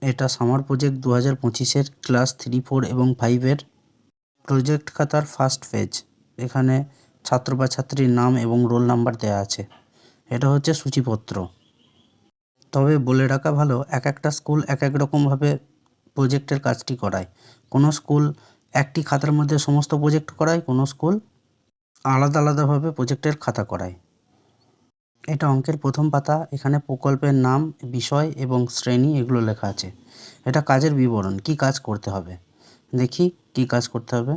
এটা summer project 2025-এর class 3, 4 এবং 5-এর project খাতার ফার্স্ট পেজ। এখানে ছাত্র বা ছাত্রীর নাম এবং রোল নাম্বার দেওয়া আছে। এটা হচ্ছে সূচিপত্র। তবে বলে রাখা ভালো, এক একটা স্কুল এক এক রকমভাবে প্রজেক্টের কাজটি করায়। কোনো স্কুল একটি খাতার মধ্যে সমস্ত প্রজেক্ট করায়, কোনো স্কুল আলাদা আলাদাভাবে প্রজেক্টের খাতা করায়। এটা অঙ্কের প্রথম পাতা। এখানে প্রকল্পের নাম, বিষয় এবং শ্রেণী এগুলো লেখা আছে। এটা কাজের বিবরণ, কি কাজ করতে হবে। দেখি কি কাজ করতে হবে।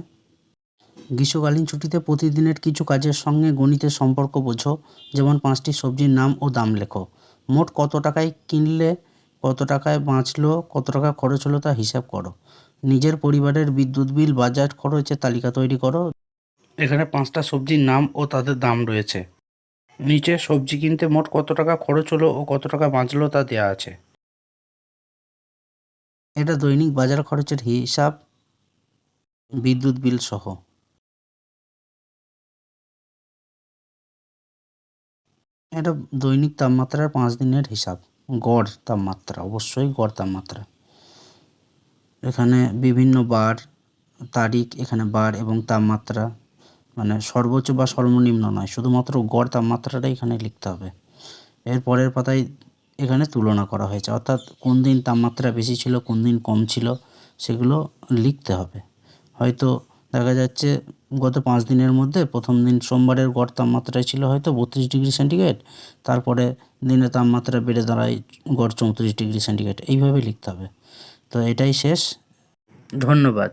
গ্রীষ্মকালীন ছুটিতে প্রতিদিনের কিছু কাজের সঙ্গে গণিতের সম্পর্ক বোঝো। যেমন 5টি সবজির নাম ও দাম লেখো। মোট কত টাকায় কিনলে, কত টাকায় বাঁচলো, কত টাকা খরচ হলো তা হিসাব করো। নিজের পরিবারের বিদ্যুৎ বিল, বাজার খরচের তালিকা তৈরি করো। এখানে 5টা সবজির নাম ও তাদের দাম রয়েছে। নিচে সবজি কিনতে মোট কত টাকা খরচ হলো ও কত টাকা বাঁচলো তা দেওয়া আছে। এটা দৈনিক বাজার খরচের হিসাব, বিদ্যুৎ বিল সহ। এটা দৈনিক তাপমাত্রার 5 দিনের হিসাব, গড় তাপমাত্রা, অবশ্যই গড় তাপমাত্রা। এখানে বিভিন্ন বার, তারিখ, এখানে বার এবং তাপমাত্রা, মানে সর্বোচ্চ বা সর্বনিম্ন নয়, শুধুমাত্র গড় তাপমাত্রাটাই এখানে লিখতে হবে। এর পরের পাতায় এখানে তুলনা করা হয়েছে, অর্থাৎ কোন দিন তাপমাত্রা বেশি ছিল, কোন দিন কম ছিল, সেগুলো লিখতে হবে। হয়তো দেখা যাচ্ছে গত 5 দিনের মধ্যে প্রথম দিন সোমবারের গড় তাপমাত্রায় ছিল হয়তো 32 ডিগ্রি সেন্টিগ্রেড, তারপরে দিনে তাপমাত্রা বেড়ে দাঁড়ায় গড় 34 ডিগ্রি সেন্টিগ্রেড। এইভাবে লিখতে হবে। তো এটাই শেষ। ধন্যবাদ।